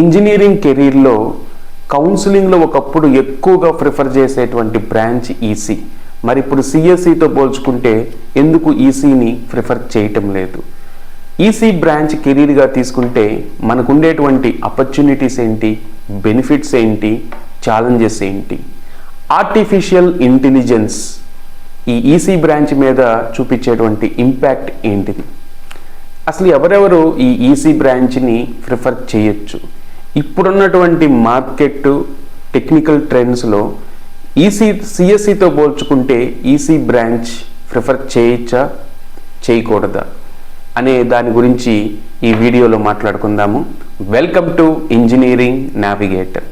Engineering కెరీర్లో కౌన్సిలింగ్లో ఒకప్పుడు ఎక్కువగా ప్రిఫర్ చేసేటువంటి బ్రాంచ్ ఈసీ. మరి ఇప్పుడు సిఎస్సితో పోల్చుకుంటే ఎందుకు ఈసీని ప్రిఫర్ చేయటం లేదు? ఈసీ బ్రాంచ్ కెరీర్గా తీసుకుంటే మనకు ఉండేటువంటి ఆపర్చునిటీస్ ఏంటి, బెనిఫిట్స్ ఏంటి, ఛాలెంజెస్ ఏంటి? ఆర్టిఫిషియల్ ఇంటెలిజెన్స్ ఈ ఈసీ బ్రాంచ్ మీద చూపించేటువంటి ఇంపాక్ట్ ఏంటిది? అసలు ఎవరెవరు ఈ ఈసీ బ్రాంచ్ని ప్రిఫర్ చేయొచ్చు? ఇప్పుడున్నటువంటి మార్కెట్ టెక్నికల్ ట్రెండ్స్లో సిఎస్సితో పోల్చుకుంటే ఈసీ బ్రాంచ్ ప్రిఫర్ చేయొచ్చా, చేయకూడదా అనే దాని గురించి ఈ వీడియోలో మాట్లాడుకుందాము. Welcome to engineering navigator.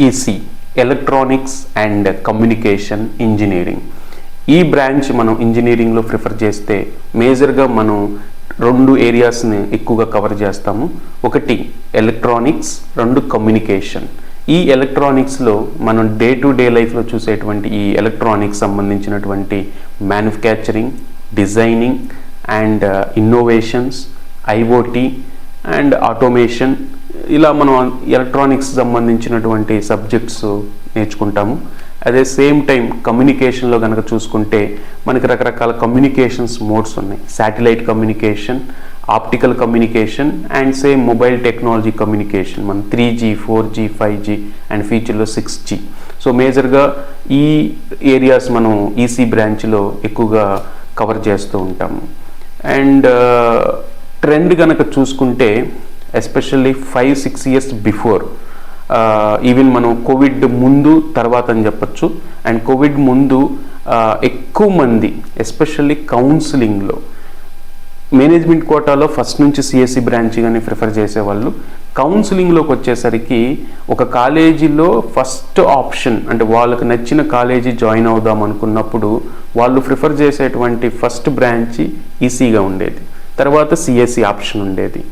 EC electronics and communication engineering. ఈ బ్రాంచ్ మనం ఇంజనీరింగ్లో ప్రిఫర్ చేస్తే మేజర్గా మనం రెండు ఏరియాస్ని ఎక్కువగా కవర్ చేస్తాము. ఒకటి ఎలక్ట్రానిక్స్, రెండు కమ్యూనికేషన్. ఈ ఎలక్ట్రానిక్స్లో మనం డే టు డే లైఫ్లో చూసేటువంటి ఈ ఎలక్ట్రానిక్స్ సంబంధించినటువంటి manufacturing, designing and innovations, IoT and automation, ఇలా మనం ఎలక్ట్రానిక్స్ సంబంధించినటువంటి సబ్జెక్ట్స్ నేర్చుకుంటాము. అదే సేమ్ టైం కమ్యూనికేషన్లో కనుక చూసుకుంటే మనకి రకరకాల కమ్యూనికేషన్స్ మోడ్స్ ఉన్నాయి. Satellite communication, optical communication and same mobile technology communication. మనం 3G, 4G, 5G అండ్ ఫ్యూచర్లో 6G. సో మేజర్గా ఈ ఏరియాస్ మనం ఈసీ బ్రాంచ్లో ఎక్కువగా కవర్ చేస్తూ ఉంటాము. అండ్ ట్రెండ్ కనుక చూసుకుంటే ఎస్పెషల్లీ 5-6 ఇయర్స్ బిఫోర్, ఈవెన్ మనం కోవిడ్ ముందు తర్వాత అని చెప్పచ్చు. అండ్ కోవిడ్ ముందు ఎక్కువ మంది ఎస్పెషల్లీ కౌన్సిలింగ్లో మేనేజ్మెంట్ కోటాలో ఫస్ట్ నుంచి సిఎస్సి బ్రాంచ్ కానీ ప్రిఫర్ చేసేవాళ్ళు. కౌన్సిలింగ్లోకి వచ్చేసరికి ఒక కాలేజీలో ఫస్ట్ ఆప్షన్ అంటే వాళ్ళకి నచ్చిన కాలేజీ జాయిన్ అవుదాం అనుకున్నప్పుడు వాళ్ళు ప్రిఫర్ చేసేటువంటి ఫస్ట్ బ్రాంచ్ ఈసీగా ఉండేది, తర్వాత సిఎస్సి ఆప్షన్ ఉండేది.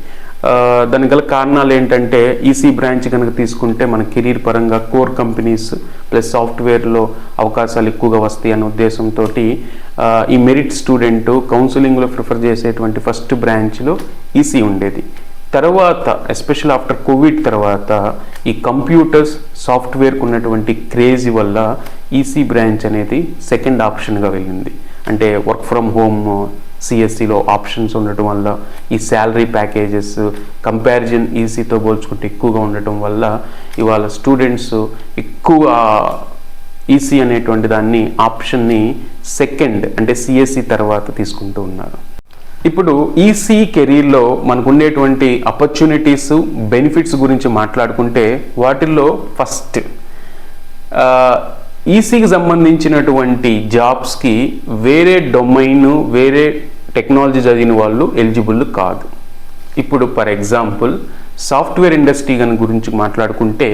దానికి గల కారణాలు ఏంటంటే ఈసీ బ్రాంచ్ కనుక తీసుకుంటే మన కెరీర్ పరంగా కోర్ కంపెనీస్ ప్లస్ సాఫ్ట్వేర్లో అవకాశాలు ఎక్కువగా వస్తాయి అనే ఉద్దేశంతో ఈ మెరిట్ స్టూడెంట్ కౌన్సిలింగ్లో ప్రిఫర్ చేసేటువంటి ఫస్ట్ బ్రాంచ్లో ఈసీ ఉండేది. తర్వాత ఎస్పెషల్ ఆఫ్టర్ కోవిడ్ తర్వాత ఈ కంప్యూటర్స్, సాఫ్ట్వేర్కు ఉన్నటువంటి క్రేజీ వల్ల ఈసీ బ్రాంచ్ అనేది సెకండ్ ఆప్షన్గా వెళ్ళింది. అంటే వర్క్ ఫ్రమ్ హోమ్ సిఎస్సిలో ఆప్షన్స్ ఉండటం వల్ల, ఈ శాలరీ ప్యాకేజెస్ కంపారిజన్ ఈసీతో పోల్చుకుంటే ఎక్కువగా ఉండటం వల్ల ఇవాళ స్టూడెంట్స్ ఎక్కువ ఈసీ అనేటువంటి దాన్ని ఆప్షన్ని సెకండ్ అంటే సిఎస్సి తర్వాత తీసుకుంటూ ఉన్నారు. ఇప్పుడు ఈసీ కెరీర్లో మనకు ఉండేటువంటి ఆపర్చునిటీస్, బెనిఫిట్స్ గురించి మాట్లాడుకుంటే వాటిల్లో ఫస్ట్ ఈసీకి సంబంధించినటువంటి జాబ్స్కి వేరే డొమైన్, వేరే టెక్నాలజీ చదివిన వాళ్ళు ఎలిజిబుల్ కాదు. ఇప్పుడు ఫర్ ఎగ్జాంపుల్ సాఫ్ట్వేర్ ఇండస్ట్రీ గురించి మాట్లాడుకుంటే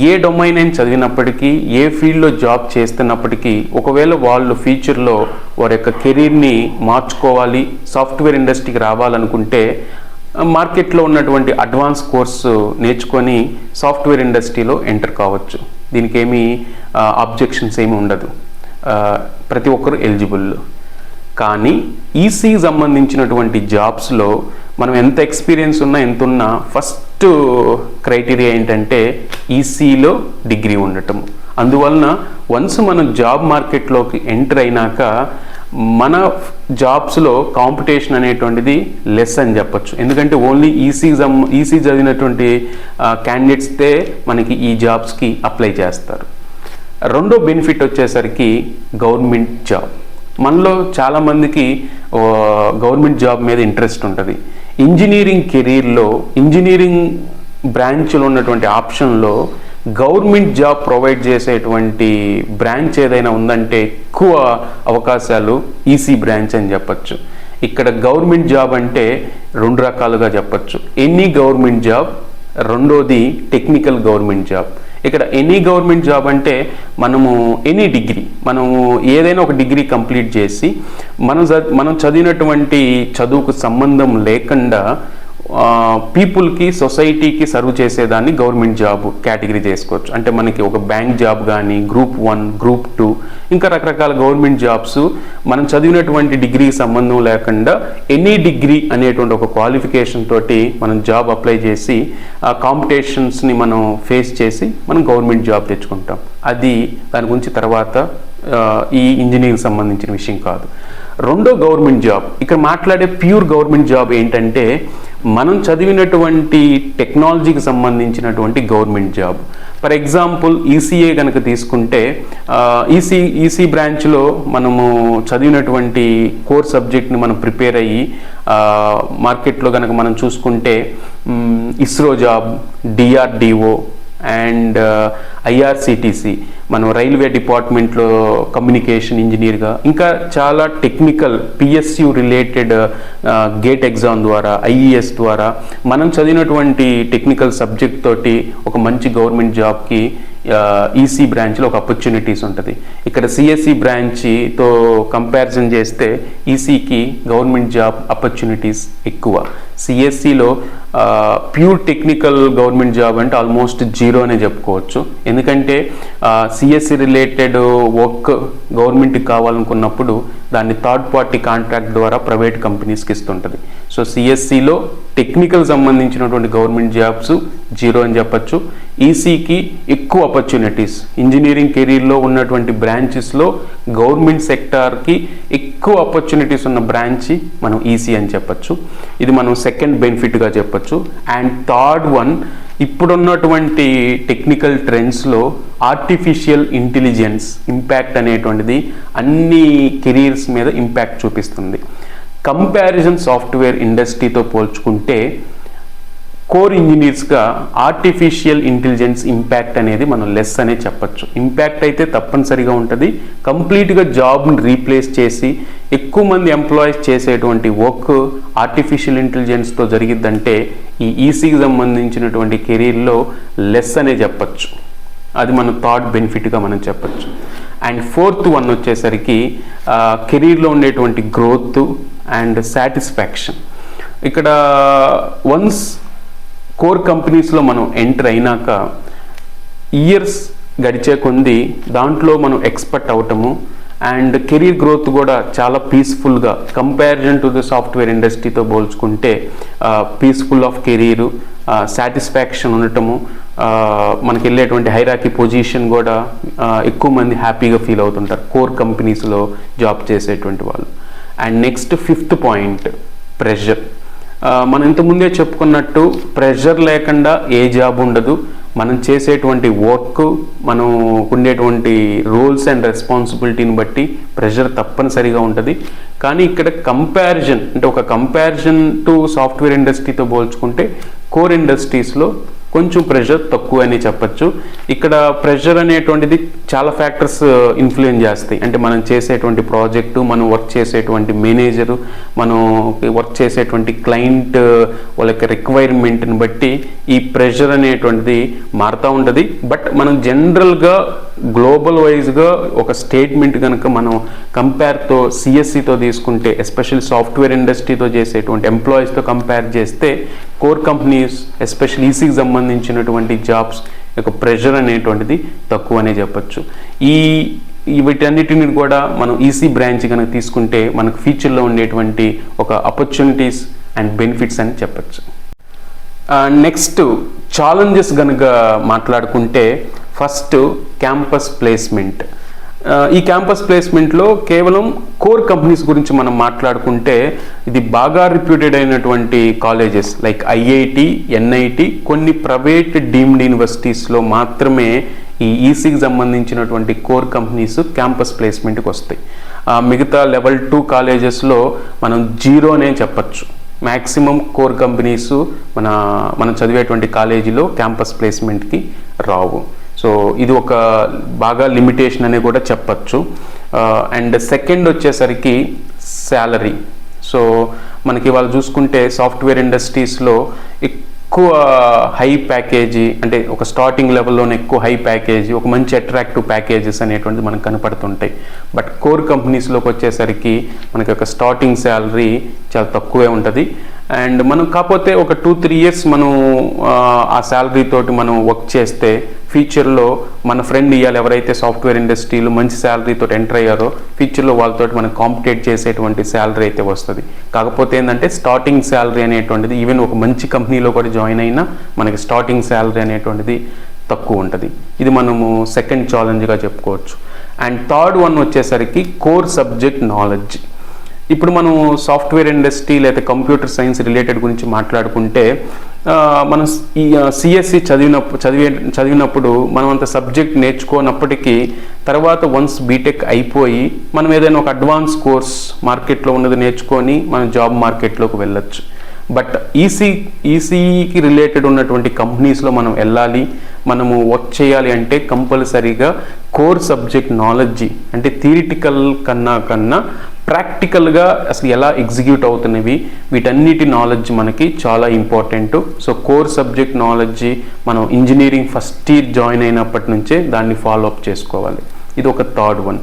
ఏ డొమైన్ అయినా చదివినప్పటికీ, ఏ ఫీల్డ్లో జాబ్ చేస్తున్నప్పటికీ ఒకవేళ వాళ్ళు ఫ్యూచర్లో వారి యొక్క కెరీర్ని మార్చుకోవాలి, సాఫ్ట్వేర్ ఇండస్ట్రీకి రావాలనుకుంటే మార్కెట్లో ఉన్నటువంటి అడ్వాన్స్ కోర్సు నేర్చుకొని సాఫ్ట్వేర్ ఇండస్ట్రీలో ఎంటర్ కావచ్చు. దీనికి ఏమీ అబ్జెక్షన్స్ ఏమి ఉండదు, ప్రతి ఒక్కరు ఎలిజిబుల్. కానీ ఈసీకి సంబంధించినటువంటి జాబ్స్లో మనం ఎంత ఎక్స్పీరియన్స్ ఉన్నా, ఎంత ఉన్నా ఫస్ట్ క్రైటీరియా ఏంటంటే ఈసీలో డిగ్రీ ఉండటం. అందువలన వన్స్ మనం జాబ్ మార్కెట్లోకి ఎంటర్ అయినాక మన జాబ్స్లో కాంపిటీషన్ అనేటువంటిది లెస్ అని చెప్పచ్చు. ఎందుకంటే ఓన్లీ ఈసీ చదివినటువంటి క్యాండిడేట్స్తే మనకి ఈ జాబ్స్కి అప్లై చేస్తారు. రెండో బెనిఫిట్ వచ్చేసరికి గవర్నమెంట్ జాబ్. మనలో చాలామందికి గవర్నమెంట్ జాబ్ మీద ఇంట్రెస్ట్ ఉంటుంది. ఇంజనీరింగ్ కెరీర్లో ఇంజనీరింగ్ బ్రాంచ్లో ఉన్నటువంటి ఆప్షన్లో గవర్నమెంట్ జాబ్ ప్రొవైడ్ చేసేటువంటి బ్రాంచ్ ఏదైనా ఉందంటే ఎక్కువ అవకాశాలు ఈసీ బ్రాంచ్ అని చెప్పచ్చు. ఇక్కడ గవర్నమెంట్ జాబ్ అంటే రెండు రకాలుగా చెప్పచ్చు. ఎనీ గవర్నమెంట్ జాబ్, రెండోది టెక్నికల్ గవర్నమెంట్ జాబ్. ఇక్కడ ఎనీ గవర్నమెంట్ జాబ్ అంటే మనము ఎనీ డిగ్రీ, మనము ఏదైనా ఒక డిగ్రీ కంప్లీట్ చేసి మనం చదివినటువంటి చదువుకు సంబంధం లేకుండా పీపుల్కి సొసైటీకి సర్వ్ చేసేదాన్ని గవర్నమెంట్ జాబ్ కేటగిరీ చేసుకోవచ్చు. అంటే మనకి ఒక బ్యాంక్ జాబ్ కానీ గ్రూప్ 1, గ్రూప్ 2 ఇంకా రకరకాల గవర్నమెంట్ జాబ్స్ మనం చదివినటువంటి డిగ్రీకి సంబంధం లేకుండా ఎనీ డిగ్రీ అనేటువంటి ఒక క్వాలిఫికేషన్ తోటి మనం జాబ్ అప్లై చేసి ఆ కాంపిటీషన్స్ని మనం ఫేస్ చేసి మనం గవర్నమెంట్ జాబ్ తెచ్చుకుంటాం. అది దాని గురించి తర్వాత ఈ ఇంజనీరింగ్ సంబంధించిన విషయం కాదు. రెండో గవర్నమెంట్ జాబ్, ఇక్కడ మాట్లాడే ప్యూర్ గవర్నమెంట్ జాబ్ ఏంటంటే మనం చదివినటువంటి టెక్నాలజీకి సంబంధించినటువంటి government job. For example ECA కనుక తీసుకుంటే ఈసీ బ్రాంచ్లో మనము చదివినటువంటి కోర్ సబ్జెక్ట్ని మనం ప్రిపేర్ అయ్యి మార్కెట్లో కనుక మనం చూసుకుంటే ఇస్రో జాబ్, డిఆర్డిఓ అండ్ ఐఆర్సిటిసి, మనం రైల్వే డిపార్ట్మెంట్లో కమ్యూనికేషన్ ఇంజనీర్గా, ఇంకా చాలా technical PSU related GATE exam ద్వారా ఐఈఎస్ ద్వారా మనం చదివినటువంటి టెక్నికల్ సబ్జెక్ట్ తోటి ఒక మంచి గవర్నమెంట్ జాబ్కి ఈసీ బ్రాంచ్లో ఒక ఆపర్చునిటీస్ ఉంటుంది. ఇక్కడ సిఎస్సి బ్రాంచ్తో కంపారిజన్ చేస్తే ఈసీకి గవర్నమెంట్ జాబ్ ఆపర్చునిటీస్ ఎక్కువ. సిఎస్సిలో ప్యూర్ టెక్నికల్ గవర్నమెంట్ జాబ్ అంటే ఆల్మోస్ట్ జీరో అనే చెప్పుకోవచ్చు. ఎందుకంటే సిఎస్సి రిలేటెడ్ వర్క్ గవర్నమెంట్కి కావాలనుకున్నప్పుడు దాన్ని థర్డ్ పార్టీ కాంట్రాక్ట్ ద్వారా ప్రైవేట్ కంపెనీస్కి ఇస్తుంటుంది. సో సిఎస్సిలో టెక్నికల్ సంబంధించినటువంటి గవర్నమెంట్ జాబ్స్ జీరో అని చెప్పచ్చు. ఈసీకి ఎక్కువ ఆపర్చునిటీస్, ఇంజనీరింగ్ కెరీర్లో ఉన్నటువంటి బ్రాంచెస్లో గవర్నమెంట్ సెక్టార్కి ఎక్కువ ఆపర్చునిటీస్ ఉన్న బ్రాంచ్ మనం ఈసీ అని చెప్పచ్చు. ఇది మనం సెకండ్ బెనిఫిట్గా చెప్పచ్చు. అండ్ థర్డ్ వన్, ఇప్పుడున్నటువంటి టెక్నికల్ ట్రెండ్స్లో ఆర్టిఫిషియల్ ఇంటెలిజెన్స్ ఇంపాక్ట్ అనేటువంటిది అన్ని కెరీర్స్ మీద ఇంపాక్ట్ చూపిస్తుంది. కంపారిజన్ సాఫ్ట్వేర్ ఇండస్ట్రీతో పోల్చుకుంటే కోర్ ఇంజనీర్స్గా ఆర్టిఫిషియల్ ఇంటెలిజెన్స్ ఇంపాక్ట్ అనేది మనం లెస్ అనే చెప్పచ్చు. ఇంపాక్ట్ అయితే తప్పనిసరిగా ఉంటుంది. కంప్లీట్గా జాబ్ని రీప్లేస్ చేసి ఎక్కువ మంది ఎంప్లాయీస్ చేసేటువంటి వర్క్ ఆర్టిఫిషియల్ ఇంటెలిజెన్స్తో జరిగిద్దంటే ఈ ఈసీకి సంబంధించినటువంటి కెరీర్లో లెస్ అనే చెప్పచ్చు. అది మన థర్డ్ బెనిఫిట్గా మనం చెప్పచ్చు. అండ్ ఫోర్త్ వన్ వచ్చేసరికి కెరీర్లో ఉండేటువంటి గ్రోత్ అండ్ సాటిస్ఫాక్షన్. ఇక్కడ వన్స్ కోర్ కంపెనీస్లో మనం ఎంటర్ అయినాక ఇయర్స్ గడిచే కొద్దీ దాంట్లో మనం ఎక్స్పర్ట్ అవటము అండ్ కెరీర్ గ్రోత్ కూడా చాలా పీస్ఫుల్గా, కంపారిజన్ టు ద సాఫ్ట్వేర్ ఇండస్ట్రీతో పోల్చుకుంటే పీస్ఫుల్ ఆఫ్ కెరీరు, సాటిస్ఫాక్షన్ ఉండటము, మనకి వెళ్ళేటువంటి హైరాకీ పొజిషన్ కూడా ఎక్కువ మంది హ్యాపీగా ఫీల్ అవుతుంటారు కోర్ కంపెనీస్లో జాబ్ చేసేటువంటి వాళ్ళు. And next fifth point, pressure. మనం ఇంతకుముందే చెప్పుకున్నట్టు ప్రెషర్ లేకుండా ఏ జాబ్ ఉండదు. మనం చేసేటువంటి వర్క్, మనం ఉండేటువంటి రోల్స్ అండ్ రెస్పాన్సిబిలిటీని బట్టి ప్రెషర్ తప్పనిసరిగా ఉంటుంది. కానీ ఇక్కడ కంపారిజన్ అంటే ఒక కంపారిజన్ టు సాఫ్ట్వేర్ ఇండస్ట్రీతో పోల్చుకుంటే కోర్ ఇండస్ట్రీస్లో కొంచెం ప్రెషర్ తక్కువ అని చెప్పచ్చు. ఇక్కడ ప్రెషర్ అనేటువంటిది చాలా ఫ్యాక్టర్స్ ఇన్ఫ్లుయెన్స్ చేస్తాయి. అంటే మనం చేసేటువంటి ప్రాజెక్టు, మనం వర్క్ చేసేటువంటి మేనేజరు, మనం వర్క్ చేసేటువంటి క్లయింట్ వాళ్ళ యొక్క రిక్వైర్మెంట్ని బట్టి ఈ ప్రెషర్ అనేటువంటిది మారుతూ ఉంటుంది. బట్ మనం జనరల్గా గ్లోబల్ వైజ్గా ఒక స్టేట్మెంట్ కనుక మనం కంపేర్తో సిఎస్సితో తీసుకుంటే, ఎస్పెషల్లీ సాఫ్ట్వేర్ ఇండస్ట్రీతో చేసేటువంటి ఎంప్లాయీస్తో కంపేర్ చేస్తే కోర్ కంపెనీస్ ఎస్పెషల్లీ ఈసీకి సంబంధించినటువంటి జాబ్స్ యొక్క ప్రెషర్ అనేటువంటిది తక్కువ అనే చెప్పచ్చు. వీటన్నిటిని కూడా మనం ఈసీ బ్రాంచ్ కనుక తీసుకుంటే మనకు ఫ్యూచర్లో ఉండేటువంటి ఒక ఆపర్చునిటీస్ అండ్ బెనిఫిట్స్ అని చెప్పచ్చు. నెక్స్ట్ ఛాలెంజెస్ కనుక మాట్లాడుకుంటే ఫస్ట్ క్యాంపస్ ప్లేస్మెంట్. ఈ క్యాంపస్ ప్లేస్మెంట్లో కేవలం కోర్ కంపెనీస్ గురించి మనం మాట్లాడుకుంటే ఇది బాగా రిప్యూటెడ్ అయినటువంటి కాలేజెస్ లైక్ ఐఐటి, ఎన్ఐటి, కొన్ని ప్రైవేట్ డీమ్డ్ యూనివర్సిటీస్లో మాత్రమే ఈ ఈసీకి సంబంధించినటువంటి కోర్ కంపెనీస్ క్యాంపస్ ప్లేస్మెంట్కి వస్తాయి. మిగతా లెవెల్ 2 కాలేజెస్లో మనం జీరోనే చెప్పచ్చు. మ్యాక్సిమం కోర్ కంపెనీస్ మనం చదివేటువంటి కాలేజీలో క్యాంపస్ ప్లేస్మెంట్కి రావు. సో ఇది ఒక బాగా లిమిటేషన్ అని కూడా చెప్పచ్చు. అండ్ సెకండ్ వచ్చేసరికి శాలరీ. సో మనకి ఇవాళ చూసుకుంటే సాఫ్ట్వేర్ ఇండస్ట్రీస్లో ఎక్కువ హై ప్యాకేజీ, అంటే ఒక స్టార్టింగ్ లెవెల్లోనే ఎక్కువ హై ప్యాకేజీ, ఒక మంచి అట్రాక్టివ్ ప్యాకేజెస్ అనేటువంటిది మనకు కనపడుతుంటాయి. బట్ కోర్ కంపెనీస్లోకి వచ్చేసరికి మనకి ఒక స్టార్టింగ్ శాలరీ చాలా తక్కువే ఉంటుంది. అండ్ మనం కాకపోతే ఒక 2-3 ఇయర్స్ మనం ఆ శాలరీ తోటి మనం వర్క్ చేస్తే ఫ్యూచర్లో మన ఫ్రెండ్ ఇవాళ ఎవరైతే సాఫ్ట్వేర్ ఇండస్ట్రీలో మంచి శాలరీతో ఎంటర్ అయ్యారో ఫ్యూచర్లో వాళ్ళతోటి మనం కాంపిటేట్ చేసేటువంటి శాలరీ అయితే వస్తుంది. కాకపోతే ఏంటంటే స్టార్టింగ్ శాలరీ అనేటువంటిది ఈవెన్ ఒక మంచి కంపెనీలో కూడా జాయిన్ అయినా మనకి స్టార్టింగ్ శాలరీ అనేటువంటిది తక్కువ ఉంటుంది. ఇది మనము సెకండ్ ఛాలెంజ్గా చెప్పుకోవచ్చు. అండ్ థర్డ్ వన్ వచ్చేసరికి కోర్ సబ్జెక్ట్ నాలెడ్జ్. ఇప్పుడు మనం సాఫ్ట్వేర్ ఇండస్ట్రీ లేదా కంప్యూటర్ సైన్స్ రిలేటెడ్ గురించి మాట్లాడుకుంటే మనం ఈ సిఎస్సి చదివినప్పుడు మనం అంత సబ్జెక్ట్ నేర్చుకోనప్పటికీ తర్వాత వన్స్ బీటెక్ అయిపోయి మనం ఏదైనా ఒక అడ్వాన్స్ కోర్స్ మార్కెట్లో ఉన్నది నేర్చుకొని మనం జాబ్ మార్కెట్లోకి వెళ్ళొచ్చు. బట్ ఈసీకి రిలేటెడ్ ఉన్నటువంటి కంపెనీస్లో మనం వెళ్ళాలి, మనము వర్క్ చేయాలి అంటే కంపల్సరీగా కోర్ సబ్జెక్ట్ నాలెడ్జ్ అంటే థియరిటికల్ కన్నా ప్రాక్టికల్గా అసలు ఎలా ఎగ్జిక్యూట్ అవుతున్నవి వీటన్నిటి నాలెడ్జ్ మనకి చాలా important. So core subject knowledge మనం ఇంజనీరింగ్ ఫస్ట్ ఇయర్ జాయిన్ అయినప్పటి నుంచే దాన్ని ఫాలో అప్ చేసుకోవాలి. ఇది ఒక third one.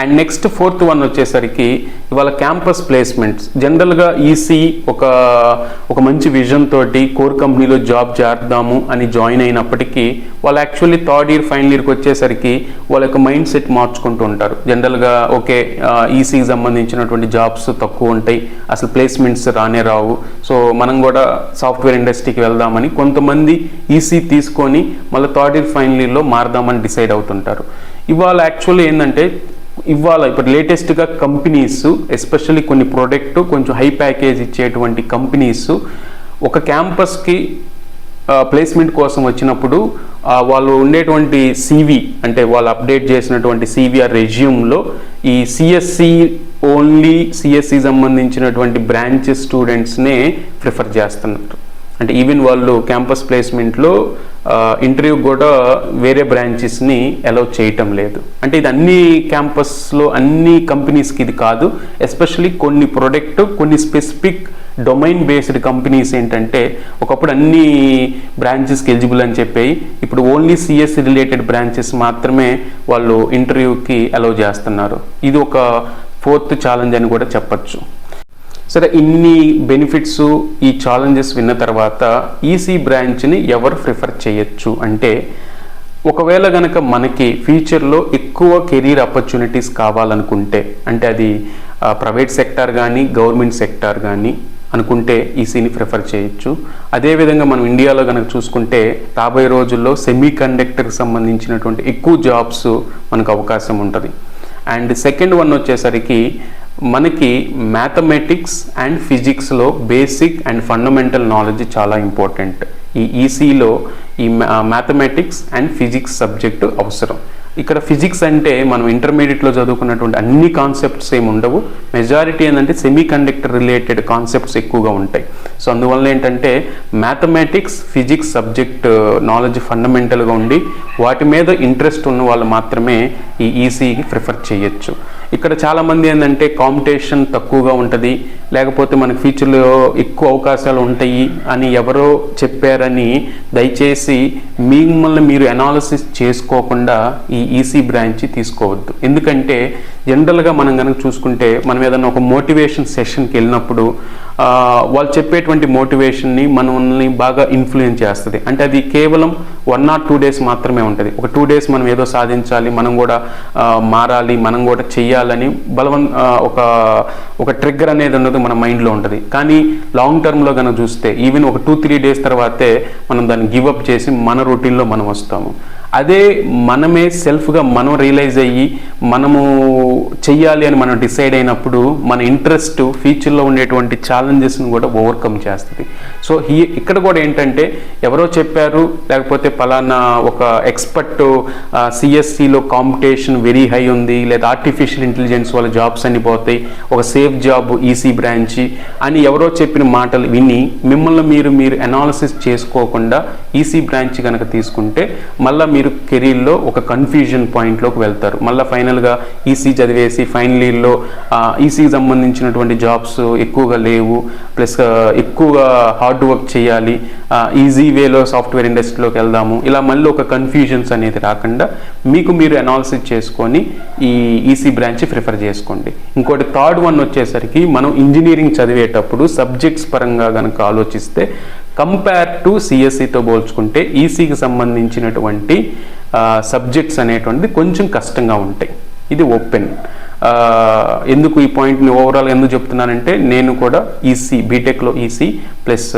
And next fourth one వచ్చేసరికి ఇవాళ క్యాంపస్ ప్లేస్మెంట్స్. జనరల్గా ఈసీ ఒక మంచి విజన్ తోటి కోర్ కంపెనీలో జాబ్ చేద్దాము అని జాయిన్ అయినప్పటికీ వాళ్ళు యాక్చువల్లీ థర్డ్ ఇయర్ ఫైనల్ ఇయర్కి వచ్చేసరికి వాళ్ళ యొక్క మైండ్ సెట్ మార్చుకుంటూ ఉంటారు. జనరల్గా ఓకే ఈసీకి సంబంధించినటువంటి జాబ్స్ తక్కువ ఉంటాయి, అసలు ప్లేస్మెంట్స్ రానే రావు, సో మనం కూడా సాఫ్ట్వేర్ ఇండస్ట్రీకి వెళ్దామని కొంతమంది ఈసీ తీసుకొని మళ్ళీ థర్డ్ ఇయర్ ఫైనల్ ఇయర్లో మారదామని డిసైడ్ అవుతుంటారు. ఇవాళ యాక్చువల్లీ ఏంటంటే ఇప్పుడు లేటెస్ట్గా కంపెనీస్ ఎస్పెషల్లీ కొన్ని ప్రోడక్ట్ కొంచెం హై ప్యాకేజ్ ఇచ్చేటువంటి కంపెనీస్ ఒక క్యాంపస్కి ప్లేస్మెంట్ కోసం వచ్చినప్పుడు వాళ్ళు ఉండేటువంటి సివి అంటే వాళ్ళు అప్డేట్ చేసినటువంటి సివి ఆ రెజ్యూమ్లో ఈ సిఎస్సి ఓన్లీ సిఎస్సి సంబంధించినటువంటి బ్రాంచెస్ స్టూడెంట్స్నే ప్రిఫర్ చేస్తున్నారు. అంటే ఈవెన్ వాళ్ళు క్యాంపస్ ప్లేస్మెంట్లో ఇంటర్వ్యూ కూడా వేరే బ్రాంచెస్ని అలౌ చేయటం లేదు. అంటే ఇది అన్ని క్యాంపస్లో అన్ని కంపెనీస్కి ఇది కాదు. ఎస్పెషల్లీ కొన్ని ప్రొడక్ట్ కొన్ని స్పెసిఫిక్ డొమైన్ బేస్డ్ కంపెనీస్ ఏంటంటే ఒకప్పుడు అన్ని బ్రాంచెస్కి ఎలిజిబుల్ అని చెప్పాయి, ఇప్పుడు ఓన్లీ సిఎస్సి రిలేటెడ్ బ్రాంచెస్ మాత్రమే వాళ్ళు ఇంటర్వ్యూకి అలౌ చేస్తున్నారు. ఇది ఒక ఫోర్త్ ఛాలెంజ్ అని కూడా చెప్పచ్చు. సరే, ఇన్ని బెనిఫిట్స్ ఈ ఛాలెంజెస్ విన్న తర్వాత ఈసీ బ్రాంచ్ని ఎవరు ప్రిఫర్ చేయొచ్చు అంటే ఒకవేళ కనుక మనకి ఫ్యూచర్లో ఎక్కువ కెరీర్ ఆపర్చునిటీస్ కావాలనుకుంటే అంటే అది ప్రైవేట్ సెక్టార్ కానీ గవర్నమెంట్ సెక్టార్ కానీ అనుకుంటే ఈసీని ప్రిఫర్ చేయొచ్చు. అదేవిధంగా మనం ఇండియాలో కనుక చూసుకుంటే రాబోయే రోజుల్లో సెమీ కండక్టర్కి సంబంధించినటువంటి ఎక్కువ జాబ్స్ మనకు అవకాశం ఉంటుంది. అండ్ సెకండ్ వన్ వచ్చేసరికి మనకి మ్యాథమెటిక్స్ అండ్ ఫిజిక్స్లో బేసిక్ అండ్ ఫండమెంటల్ నాలెడ్జ్ చాలా ఇంపార్టెంట్. ఈ ఈసీలో ఈ మ్యాథమెటిక్స్ అండ్ ఫిజిక్స్ సబ్జెక్టు అవసరం. ఇక్కడ ఫిజిక్స్ అంటే మనం ఇంటర్మీడియట్లో చదువుకున్నటువంటి అన్ని కాన్సెప్ట్స్ ఏమి ఉండవు, మెజారిటీ ఏంటంటే సెమీ కండక్టర్ రిలేటెడ్ కాన్సెప్ట్స్ ఎక్కువగా ఉంటాయి. సో అందువల్ల ఏంటంటే మ్యాథమెటిక్స్ ఫిజిక్స్ సబ్జెక్ట్ నాలెడ్జ్ ఫండమెంటల్గా ఉండి వాటి మీద ఇంట్రెస్ట్ ఉన్న వాళ్ళు మాత్రమే ఈ ఈసీకి ప్రిఫర్ చేయొచ్చు. ఇక్కడ చాలామంది ఏంటంటే కాంపిటీషన్ తక్కువగా ఉంటుంది, లేకపోతే మనకి ఫ్యూచర్లో ఎక్కువ అవకాశాలు ఉంటాయి అని ఎవరో చెప్పారని దయచేసి మిమ్మల్ని మీరు అనాలిసిస్ చేసుకోకుండా ఈ ఈసీ బ్రాంచ్ తీసుకోవద్దు. ఎందుకంటే జనరల్గా మనం కనుక చూసుకుంటే మనం ఏదైనా ఒక మోటివేషన్ సెషన్కి వెళ్ళినప్పుడు వాళ్ళు చెప్పేటువంటి మోటివేషన్ని మనల్ని బాగా ఇన్ఫ్లుయెన్స్ చేస్తుంది. అంటే అది కేవలం 1 or 2 days మాత్రమే ఉంటుంది. ఒక 2 days మనం ఏదో సాధించాలి, మనం కూడా మారాలి, మనం కూడా చెయ్యాలని ఒక ట్రిగ్గర్ అనేది ఉన్నది మన మైండ్లో ఉంటుంది. కానీ లాంగ్ టర్మ్లో కనుక చూస్తే ఈవెన్ ఒక 2-3 days తర్వాతే మనం దాన్ని గివప్ చేసి మన రొటీన్లో మనం వస్తాము. అదే మనమే సెల్ఫ్గా మనం రియలైజ్ అయ్యి మనము చెయ్యాలి అని మనం డిసైడ్ అయినప్పుడు మన ఇంట్రెస్ట్ ఫ్యూచర్లో ఉండేటువంటి ఛాలెంజెస్ని కూడా ఓవర్కమ్ చేస్తుంది. సో ఇక్కడ కూడా ఏంటంటే ఎవరో చెప్పారు, లేకపోతే పలానా ఒక ఎక్స్పర్ట్ సిఎస్సిలో కాంపిటీషన్ వెరీ హై ఉంది, లేదా ఆర్టిఫిషియల్ ఇంటెలిజెన్స్ వల్ల జాబ్స్ అన్ని పోతాయి, ఒక సేఫ్ జాబ్ ఈసీ బ్రాంచ్ అని ఎవరో చెప్పిన మాటలు విని మిమ్మల్ని మీరు అనాలిసిస్ చేసుకోకుండా ఈసీ బ్రాంచ్ కనుక తీసుకుంటే మళ్ళీ మీరు కెరీర్లో ఒక కన్ఫ్యూజన్ పాయింట్లోకి వెళ్తారు. మళ్ళీ ఫైనల్గా ఈసీ చదివేసి ఫైనల్ ఇయర్లో ఈసీకి సంబంధించినటువంటి జాబ్స్ ఎక్కువగా లేవు, ప్లస్ ఎక్కువగా హార్డ్ వర్క్ చేయాలి, ఈజీ వేలో సాఫ్ట్వేర్ ఇండస్ట్రీలోకి వెళ్దాము, ఇలా మళ్ళీ ఒక కన్ఫ్యూజన్స్ అనేది రాకుండా మీకు మీరు అనాలిసిస్ చేసుకొని ఈ ఈసీ బ్రాంచ్ ప్రిఫర్ చేసుకోండి. ఇంకోటి థర్డ్ వన్ వచ్చేసరికి మనం ఇంజనీరింగ్ చదివేటప్పుడు సబ్జెక్ట్స్ పరంగా కనుక ఆలోచిస్తే కంపేర్ టు సిఎస్సితో పోల్చుకుంటే ఈసీకి సంబంధించినటువంటి సబ్జెక్ట్స్ అనేటువంటిది కొంచెం కష్టంగా ఉంటాయి. ఇది ఓపెన్. ఎందుకు ఈ పాయింట్ని ఓవరాల్ ఎందుకు చెప్తున్నానంటే నేను కూడా ఈసీ బీటెక్లో ఈసీ ప్లస్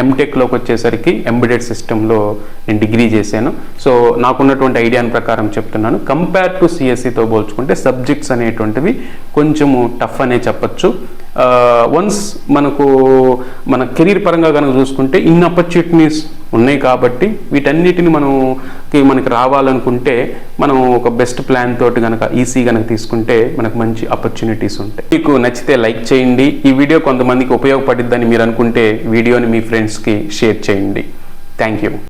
ఎంటెక్లోకి వచ్చేసరికి ఎంబెడెడ్ సిస్టంలో నేను డిగ్రీ చేశాను. సో నాకున్నటువంటి ఐడియాని ప్రకారం చెప్తున్నాను. కంపేర్ టు సిఎస్సితో పోల్చుకుంటే సబ్జెక్ట్స్ అనేటువంటివి కొంచెము టఫ్ అనే చెప్పచ్చు. వన్స్ మన కెరీర్ పరంగా కనుక చూసుకుంటే ఇన్ని ఆపర్చునిటీస్ ఉన్నాయి కాబట్టి వీటన్నిటిని మనకి రావాలనుకుంటే మనం ఒక బెస్ట్ ప్లాన్ తోటి కనుక ఈసీ కనుక తీసుకుంటే మనకు మంచి ఆపర్చునిటీస్ ఉంటాయి. మీకు నచ్చితే లైక్ చేయండి. ఈ వీడియో కొంతమందికి ఉపయోగపడిద్దని మీరు అనుకుంటే వీడియోని మీ ఫ్రెండ్స్కి షేర్ చేయండి. Thank you.